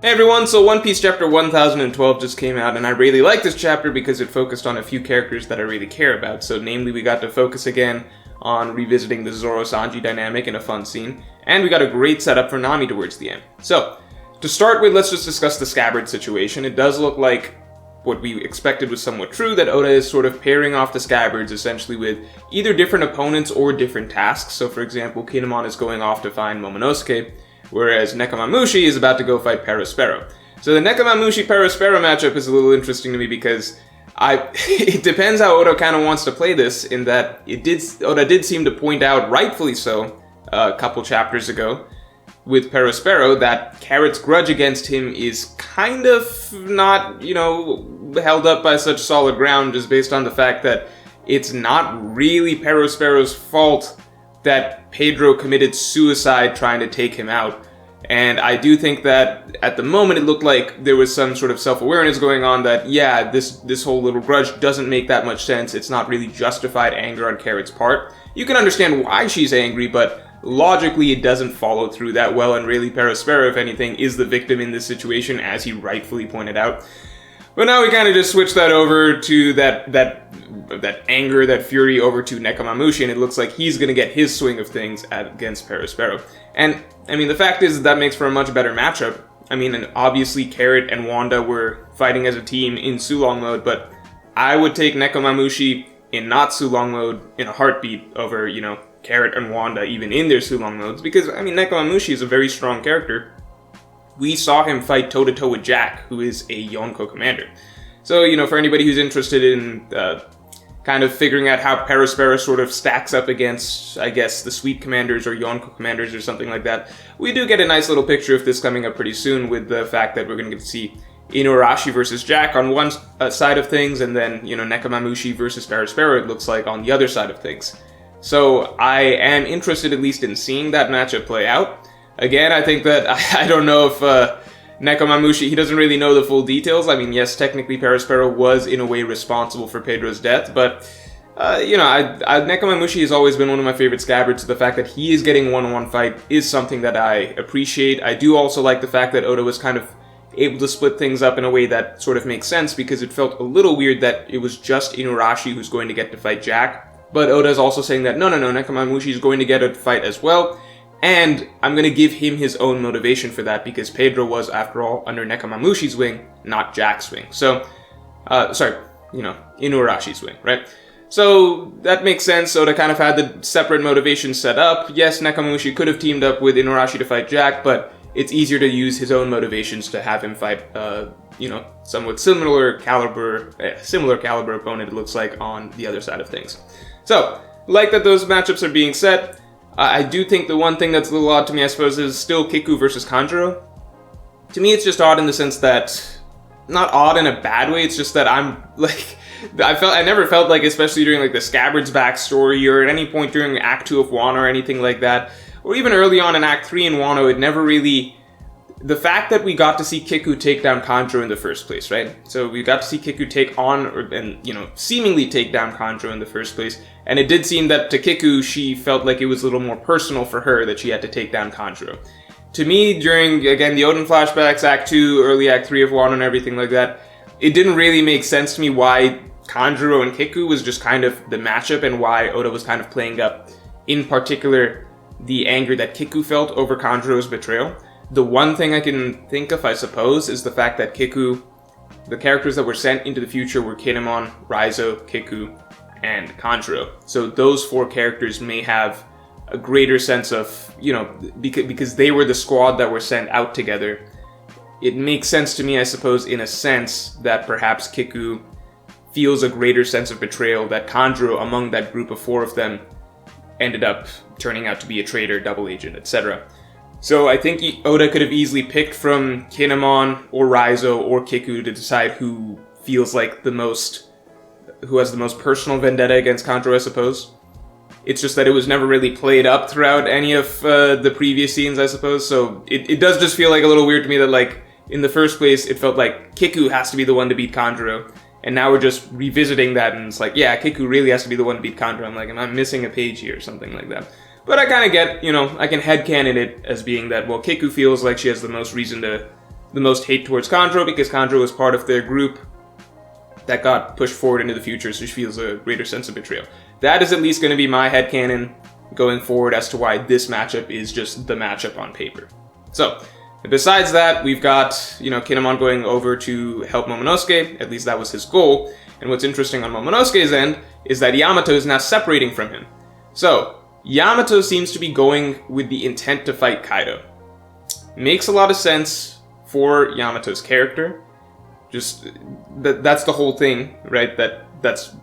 Hey everyone, so One Piece chapter 1012 just came out, and I really like this chapter because it focused on a few characters that I really care about. So namely, we got to focus again on revisiting the Zoro-Sanji dynamic in a fun scene, and we got a great setup for Nami towards the end. So, to start with, let's just discuss the Scabbard situation. It does look like what we expected was somewhat true, that Oda is sort of pairing off the Scabbards essentially with either different opponents or different tasks. So for example, Kinemon is going off to find Momonosuke, whereas Nekomamushi is about to go fight Perospero. So the Nekomamushi-Perospero matchup is a little interesting to me because it depends how Oda kind of wants to play this, in that Oda did seem to point out, rightfully so, a couple chapters ago, with Perospero, that Carrot's grudge against him is kind of not, held up by such solid ground, just based on the fact that it's not really Perospero's fault that Pedro committed suicide trying to take him out. And I do think that at the moment it looked like there was some sort of self-awareness going on that, yeah, this whole little grudge doesn't make that much sense. It's not really justified anger on Carrot's part. You can understand why she's angry, but logically it doesn't follow through that well, and really Perospero, if anything, is the victim in this situation, as he rightfully pointed out. But now we kind of just switch that over to that anger, that fury over to Nekomamushi, and it looks like he's going to get his swing of things against Perospero. And, I mean, the fact is that makes for a much better matchup. I mean, and obviously Carrot and Wanda were fighting as a team in Sulong mode, but I would take Nekomamushi in not Sulong mode in a heartbeat over, Carrot and Wanda even in their Sulong modes, because, I mean, Nekomamushi is a very strong character. We saw him fight toe-to-toe with Jack, who is a Yonko commander. So, for anybody who's interested in kind of figuring out how Perospero sort of stacks up against, I guess, the Sweet Commanders or Yonko Commanders or something like that, we do get a nice little picture of this coming up pretty soon, with the fact that we're going to get to see Inuarashi versus Jack on one side of things, and then, Nekomamushi versus Perospero, it looks like, on the other side of things. So I am interested at least in seeing that matchup play out. Again, I think that, I don't know if Nekomamushi, he doesn't really know the full details. I mean, yes, technically Perospero was in a way responsible for Pedro's death, but, Nekomamushi has always been one of my favorite Scabbards, so the fact that he is getting a one-on-one fight is something that I appreciate. I do also like the fact that Oda was kind of able to split things up in a way that sort of makes sense, because it felt a little weird that it was just Inuarashi who's going to get to fight Jack. But Oda is also saying that, no, Nekomamushi is going to get a fight as well, and I'm going to give him his own motivation for that, because Pedro was, after all, under Nekomamushi's wing, not Jack's wing. So, Inuarashi's wing, right? So, that makes sense. Oda kind of had the separate motivation set up. Yes, Nekomamushi could have teamed up with Inuarashi to fight Jack, but it's easier to use his own motivations to have him fight, somewhat similar caliber opponent, it looks like, on the other side of things. So, like that those matchups are being set, I do think the one thing that's a little odd to me, I suppose, is still Kiku versus Kanjuro. To me, it's just odd in the sense that, not odd in a bad way, it's just that I'm, I never felt like, especially during, the Scabbard's backstory, or at any point during Act 2 of Wano or anything like that, or even early on in Act 3 in Wano, it never really... The fact that we got to see Kiku take down Kanjuro in the first place, right? So we got to see Kiku seemingly take down Kanjuro in the first place. And it did seem that to Kiku, she felt like it was a little more personal for her that she had to take down Kanjuro. To me, during, again, the Oden flashbacks, Act 2, early Act 3 of Wano and everything like that, it didn't really make sense to me why Kanjuro and Kiku was just kind of the matchup, and why Oda was kind of playing up, in particular, the anger that Kiku felt over Kanjuro's betrayal. The one thing I can think of, I suppose, is the fact that Kiku, the characters that were sent into the future were Kinemon, Raizo, Kiku, and Kanjuro. So those four characters may have a greater sense of, because they were the squad that were sent out together. It makes sense to me, I suppose, in a sense, that perhaps Kiku feels a greater sense of betrayal, that Kanjuro, among that group of four of them, ended up turning out to be a traitor, double agent, etc. So I think Oda could have easily picked from Kinemon or Raizo or Kiku to decide who feels like who has the most personal vendetta against Kanjuro, I suppose. It's just that it was never really played up throughout any of the previous scenes, I suppose. So it does just feel like a little weird to me that, in the first place, it felt like Kiku has to be the one to beat Kanjuro. And now we're just revisiting that, and it's like, yeah, Kiku really has to be the one to beat Kanjuro. I'm like, am I missing a page here or something like that? But I kind of get, I can headcanon it as being that, well, Kiku feels like she has the most reason to the most hate towards Kanjuro because Kanjuro was part of their group that got pushed forward into the future, so she feels a greater sense of betrayal. That is at least going to be my headcanon going forward as to why this matchup is just the matchup on paper. So, besides that, we've got, Kinemon going over to help Momonosuke, at least that was his goal, and what's interesting on Momonosuke's end is that Yamato is now separating from him. So, Yamato seems to be going with the intent to fight Kaido. Makes a lot of sense for Yamato's character. Just that's the whole thing, right? That's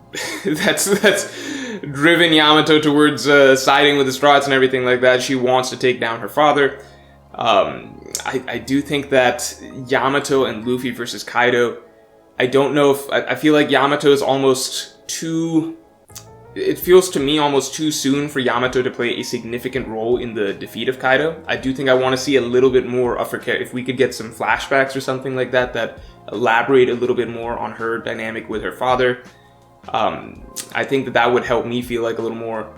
driven Yamato towards siding with the Straughts and everything like that. She wants to take down her father. I do think that Yamato and Luffy versus Kaido, I don't know if I feel like Yamato is almost too. It feels to me almost too soon for Yamato to play a significant role in the defeat of Kaido. I do think I want to see a little bit more of her character. If we could get some flashbacks or something like that that elaborate a little bit more on her dynamic with her father, I think that would help me feel like a little more,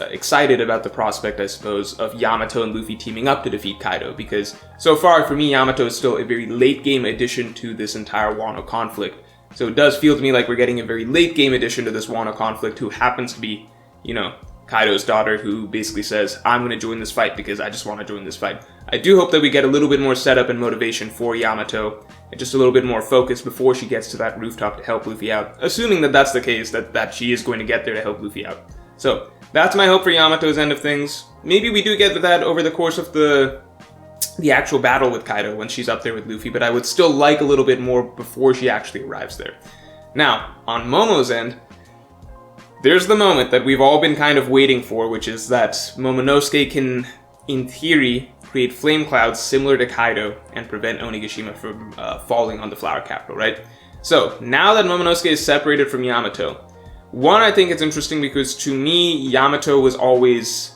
excited about the prospect, I suppose, of Yamato and Luffy teaming up to defeat Kaido. Because so far, for me, Yamato is still a very late game addition to this entire Wano conflict. So it does feel to me like we're getting a very late game addition to this Wano conflict, who happens to be, Kaido's daughter, who basically says, I'm going to join this fight because I just want to join this fight. I do hope that we get a little bit more setup and motivation for Yamato, and just a little bit more focus before she gets to that rooftop to help Luffy out. Assuming that that's the case, that she is going to get there to help Luffy out. So, that's my hope for Yamato's end of things. Maybe we do get that over the course of the actual battle with Kaido when she's up there with Luffy, but I would still like a little bit more before she actually arrives there. Now, on Momo's end, there's the moment that we've all been kind of waiting for, which is that Momonosuke can, in theory, create flame clouds similar to Kaido and prevent Onigashima from falling on the Flower Capital, right? So, now that Momonosuke is separated from Yamato, one, I think it's interesting because to me, Yamato was always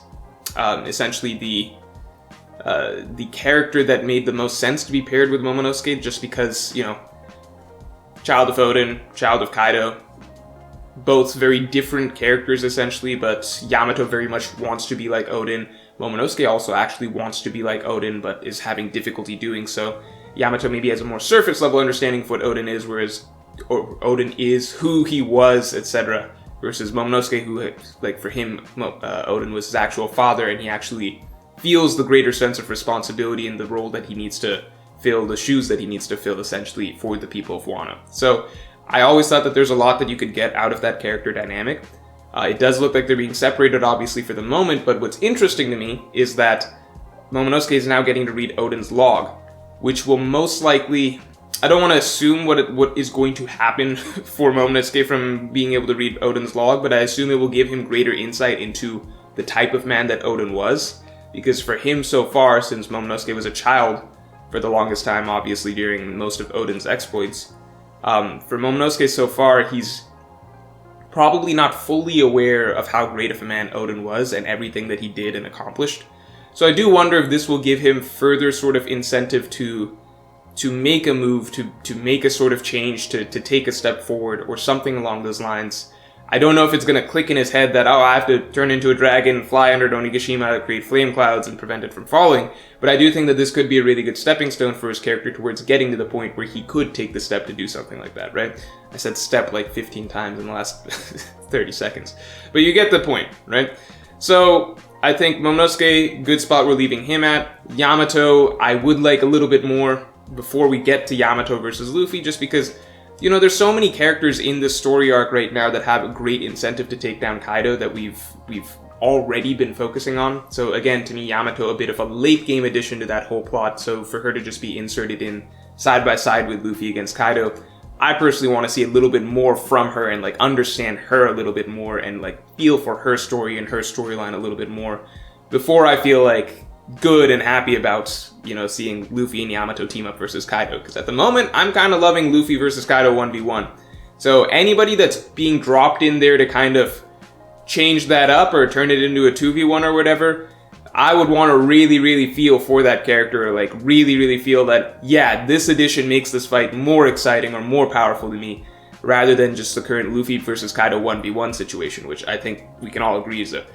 essentially the character that made the most sense to be paired with Momonosuke, just because, child of Odin, child of Kaido, both very different characters essentially, but Yamato very much wants to be like Odin. Momonosuke also actually wants to be like Odin, but is having difficulty doing so. Yamato maybe has a more surface level understanding of what Odin is, whereas Odin is who he was, etc. Versus Momonosuke, who, for him, Odin was his actual father, and he actually feels the greater sense of responsibility in the role that he needs to fill, the shoes that he needs to fill, essentially, for the people of Wano. So, I always thought that there's a lot that you could get out of that character dynamic. It does look like they're being separated, obviously, for the moment, but what's interesting to me is that Momonosuke is now getting to read Odin's log, which will most likely... I don't want to assume what is going to happen for Momonosuke from being able to read Odin's log, but I assume it will give him greater insight into the type of man that Odin was. Because for him so far, since Momonosuke was a child for the longest time, obviously during most of Odin's exploits, for Momonosuke so far, he's probably not fully aware of how great of a man Odin was and everything that he did and accomplished. So I do wonder if this will give him further sort of incentive to make a move, to make a sort of change, to take a step forward, or something along those lines. I don't know if it's going to click in his head that, I have to turn into a dragon, fly under Onigashima, create flame clouds, and prevent it from falling, but I do think that this could be a really good stepping stone for his character towards getting to the point where he could take the step to do something like that, right? I said step like 15 times in the last 30 seconds. But you get the point, right? So, I think Momonosuke, good spot we're leaving him at. Yamato, I would like a little bit more before we get to Yamato versus Luffy, just because, there's so many characters in this story arc right now that have a great incentive to take down Kaido that we've already been focusing on. So again, to me, Yamato a bit of a late game addition to that whole plot, so for her to just be inserted in side by side with Luffy against Kaido, I personally want to see a little bit more from her and understand her a little bit more and feel for her story and her storyline a little bit more before I feel good and happy about, seeing Luffy and Yamato team up versus Kaido. Because at the moment, I'm kind of loving Luffy versus Kaido 1v1. So anybody that's being dropped in there to kind of change that up or turn it into a 2v1 or whatever, I would want to really, really feel for that character, really, really feel that, yeah, this addition makes this fight more exciting or more powerful to me, rather than just the current Luffy versus Kaido 1v1 situation, which I think we can all agree is a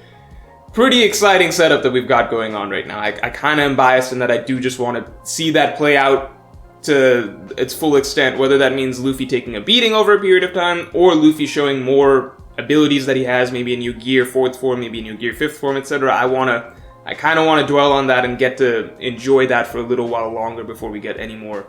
pretty exciting setup that we've got going on right now. I kind of am biased in that I do just want to see that play out to its full extent, whether that means Luffy taking a beating over a period of time, or Luffy showing more abilities that he has, maybe a new gear 4th form, maybe a new gear 5th form, etc. I kind of want to dwell on that and get to enjoy that for a little while longer before we get any more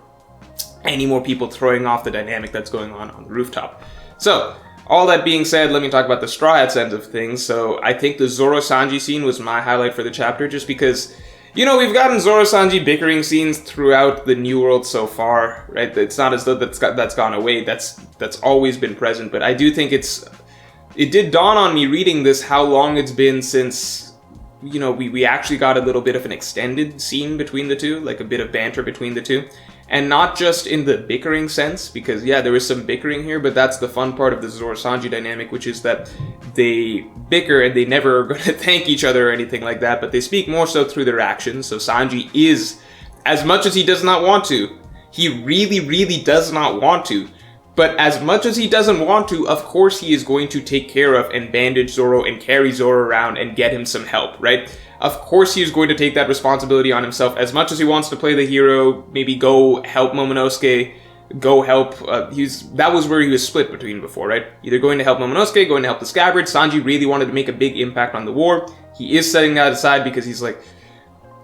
people throwing off the dynamic that's going on the rooftop. So, all that being said, let me talk about the Straw Hats end of things. So, I think the Zoro-Sanji scene was my highlight for the chapter, just because, you know, we've gotten Zoro-Sanji bickering scenes throughout the New World so far, right? It's not as though that's gone away. That's always been present, but I do think it did dawn on me reading this how long it's been since, you know, we actually got a little bit of an extended scene between the two, like a bit of banter between the two. And not just in the bickering sense, because yeah, there is some bickering here, but that's the fun part of the Zoro-Sanji dynamic, which is that they bicker and they never are going to thank each other or anything like that, but they speak more so through their actions. So Sanji is, as much as he does not want to, he really, really does not want to, but as much as he doesn't want to, of course he is going to take care of and bandage Zoro and carry Zoro around and get him some help, right? Of course he is going to take that responsibility on himself. As much as he wants to play the hero, maybe go help Momonosuke, go help, that was where he was split between before, right? Either going to help Momonosuke, going to help the Scabbard. Sanji really wanted to make a big impact on the war. He is setting that aside because he's like,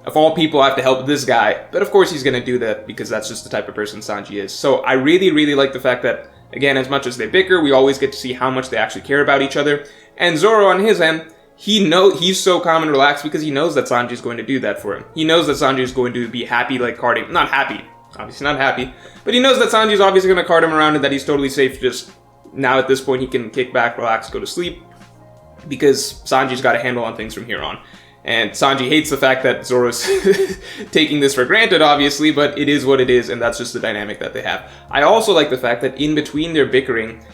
of all people, I have to help this guy. But of course he's going to do that because that's just the type of person Sanji is. So I really, really like the fact that, again, as much as they bicker, we always get to see how much they actually care about each other. And Zoro, on his end, he's so calm and relaxed because he knows that Sanji's going to do that for him. He knows that Sanji is going to be happy, like carding, not happy, obviously not happy, but he knows that Sanji's obviously going to card him around and that he's totally safe. Just now at this point he can kick back, relax, go to sleep, because Sanji's got a handle on things from here on. And Sanji hates the fact that Zoro's taking this for granted, obviously, but it is what it is, and that's just the dynamic that they have. I also like the fact that in between their bickering,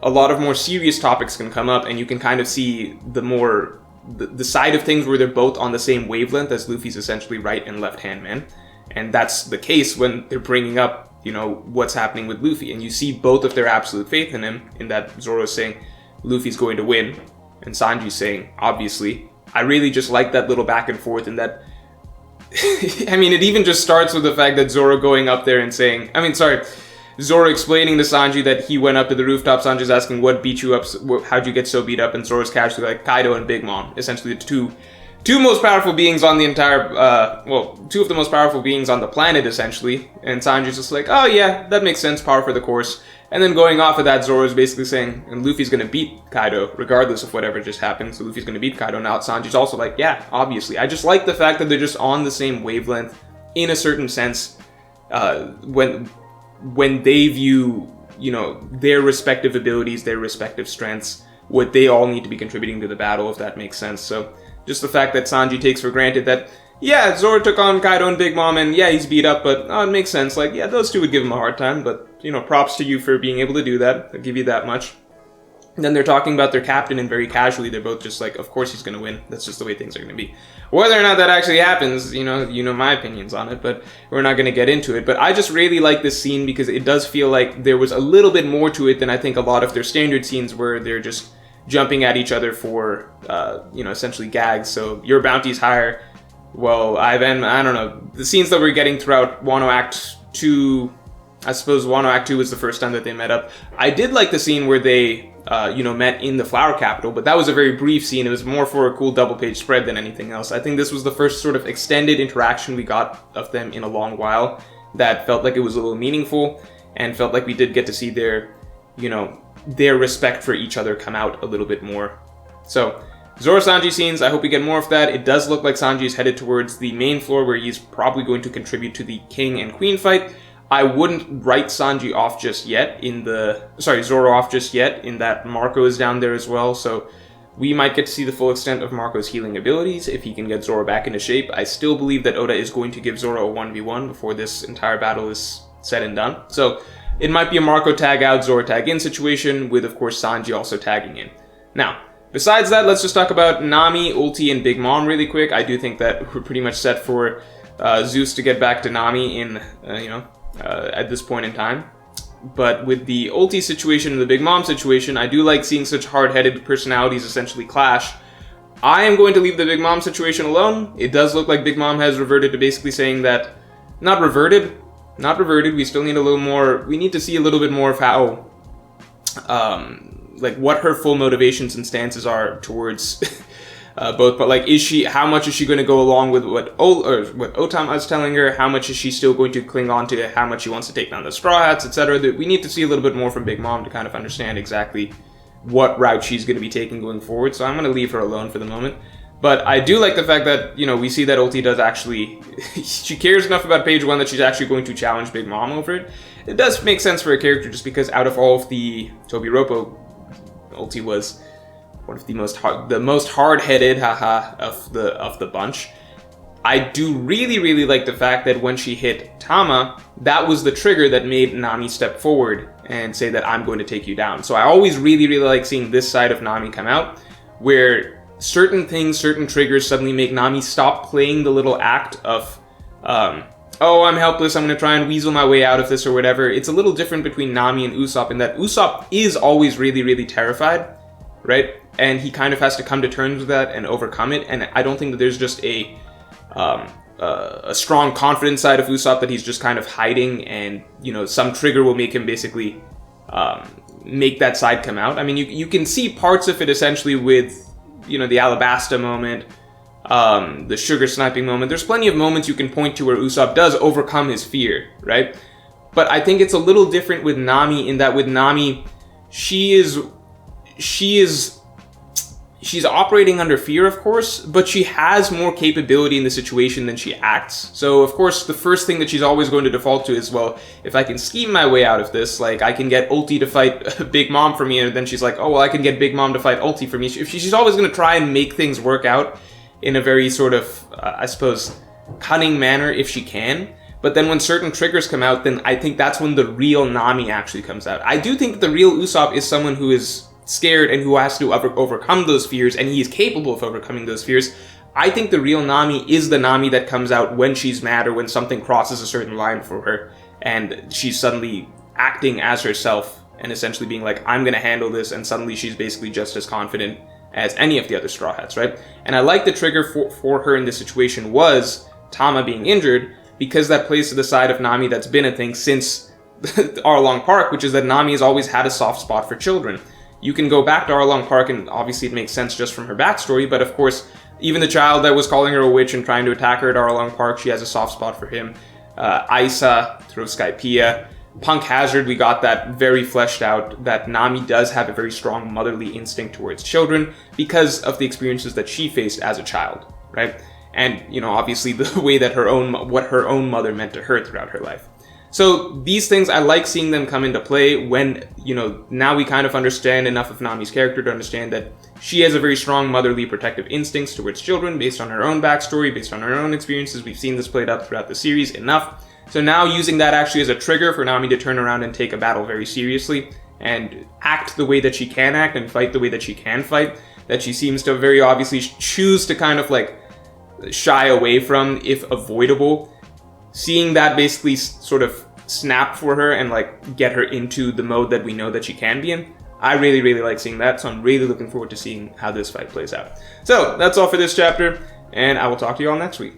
a lot of more serious topics can come up, and you can kind of see the side of things where they're both on the same wavelength, as Luffy's essentially right and left-hand man. And that's the case when they're bringing up, you know, what's happening with Luffy. And you see both of their absolute faith in him, in that Zoro's saying, Luffy's going to win, and Sanji's saying, obviously. I really just like that little back and forth, and that, I mean, it even just starts with the fact that Zoro going up there and saying, Zoro explaining to Sanji that he went up to the rooftop. Sanji's asking, what beat you up? How'd you get so beat up? And Zoro's casually like, Kaido and Big Mom. Essentially the two most powerful beings on the entire, two of the most powerful beings on the planet, essentially. And Sanji's just like, oh yeah, that makes sense, power for the course. And then going off of that, Zoro's basically saying, and Luffy's gonna beat Kaido, regardless of whatever just happened. So Luffy's gonna beat Kaido. Now Sanji's also like, yeah, obviously. I just like the fact that they're just on the same wavelength, in a certain sense, when they view, you know, their respective abilities, their respective strengths, what they all need to be contributing to the battle, if that makes sense. So just the fact that Sanji takes for granted that, yeah, Zoro took on Kaido and Big Mom, and yeah, he's beat up, but it makes sense. Like, yeah, those two would give him a hard time, but, you know, props to you for being able to do that. I'll give you that much. And then they're talking about their captain, and very casually, they're both just like, of course he's going to win. That's just the way things are going to be. Whether or not that actually happens, you know my opinions on it, but we're not going to get into it. But I just really like this scene because it does feel like there was a little bit more to it than I think a lot of their standard scenes where they're just jumping at each other for, essentially gags. So your bounty's higher. Well, I don't know. The scenes that we're getting throughout Wano Act 2, I suppose Wano Act 2 was the first time that they met up. I did like the scene where they, met in the Flower Capital, but that was a very brief scene. It was more for a cool double-page spread than anything else. I think this was the first sort of extended interaction we got of them in a long while that felt like it was a little meaningful and felt like we did get to see their respect for each other come out a little bit more. So, Zoro-Sanji scenes, I hope we get more of that. It does look like Sanji is headed towards the main floor where he's probably going to contribute to the King and Queen fight. I wouldn't write Sanji off just yet Zoro off just yet, in that Marco is down there as well, so we might get to see the full extent of Marco's healing abilities if he can get Zoro back into shape. I still believe that Oda is going to give Zoro a 1v1 before this entire battle is said and done. So it might be a Marco tag out, Zoro tag in situation, with of course Sanji also tagging in. Now, besides that, let's just talk about Nami, Ulti, and Big Mom really quick. I do think that we're pretty much set for Zeus to get back to Nami in, at this point in time. But with the Ulti situation and the Big Mom situation, I do like seeing such hard-headed personalities essentially clash. I am going to leave the Big Mom situation alone. It does look like Big Mom has reverted to basically saying that, not reverted, we still need a little more, we need to see a little bit more of how, like what her full motivations and stances are towards both, but like, how much is she going to go along with what Otama is telling her? How much is she still going to cling on to how much she wants to take down the Straw Hats, etc.? We need to see a little bit more from Big Mom to kind of understand exactly what route she's going to be taking going forward, so I'm going to leave her alone for the moment. But I do like the fact that, you know, we see that Ulti does actually, she cares enough about page 1 that she's actually going to challenge Big Mom over it. It does make sense for a character just because out of all of the Tobi-Roppo, Ulti was one of the most hard-headed, of the bunch. I do really like the fact that when she hit Tama, that was the trigger that made Nami step forward and say that I'm going to take you down. So I always really like seeing this side of Nami come out, where certain things, certain triggers suddenly make Nami stop playing the little act of, oh, I'm helpless, I'm going to try and weasel my way out of this or whatever. It's a little different between Nami and Usopp in that Usopp is always really terrified, right? And he kind of has to come to terms with that and overcome it. And I don't think that there's just a strong confidence side of Usopp that he's just kind of hiding, and, you know, some trigger will make him basically make that side come out. I mean, you can see parts of it essentially with, you know, the Alabasta moment, the sugar sniping moment. There's plenty of moments you can point to where Usopp does overcome his fear, right? But I think it's a little different with Nami in that with Nami, she's operating under fear, of course, but she has more capability in the situation than she acts. So, of course, the first thing that she's always going to default to is, well, if I can scheme my way out of this, like, I can get Ulti to fight Big Mom for me, and then she's like, oh, well, I can get Big Mom to fight Ulti for me. She's always going to try and make things work out in a very sort of, I suppose, cunning manner if she can. But then when certain triggers come out, then I think that's when the real Nami actually comes out. I do think that the real Usopp is someone who is scared and who has to overcome those fears, and he is capable of overcoming those fears. I think the real Nami is the Nami that comes out when she's mad or when something crosses a certain line for her, and she's suddenly acting as herself and essentially being like, I'm gonna handle this, and suddenly she's basically just as confident as any of the other Straw Hats, right? And I like the trigger for her in this situation was Tama being injured, because that plays to the side of Nami that's been a thing since Arlong Park, which is that Nami has always had a soft spot for children. You can go back to Arlong Park, and obviously it makes sense just from her backstory, but of course, even the child that was calling her a witch and trying to attack her at Arlong Park, she has a soft spot for him. Isa through Skypiea. Punk Hazard, we got that very fleshed out, that Nami does have a very strong motherly instinct towards children because of the experiences that she faced as a child, right? And, you know, obviously the way that what her own mother meant to her throughout her life. So these things, I like seeing them come into play when, you know, now we kind of understand enough of Nami's character to understand that she has a very strong motherly protective instincts towards children based on her own backstory, based on her own experiences. We've seen this played out throughout the series enough. So now using that actually as a trigger for Nami to turn around and take a battle very seriously and act the way that she can act and fight the way that she can fight, that she seems to very obviously choose to kind of like shy away from if avoidable. Seeing that basically sort of snap for her and like get her into the mode that we know that she can be in, I really like seeing that, so I'm really looking forward to seeing how this fight plays out. So that's all for this chapter, and I will talk to you all next week.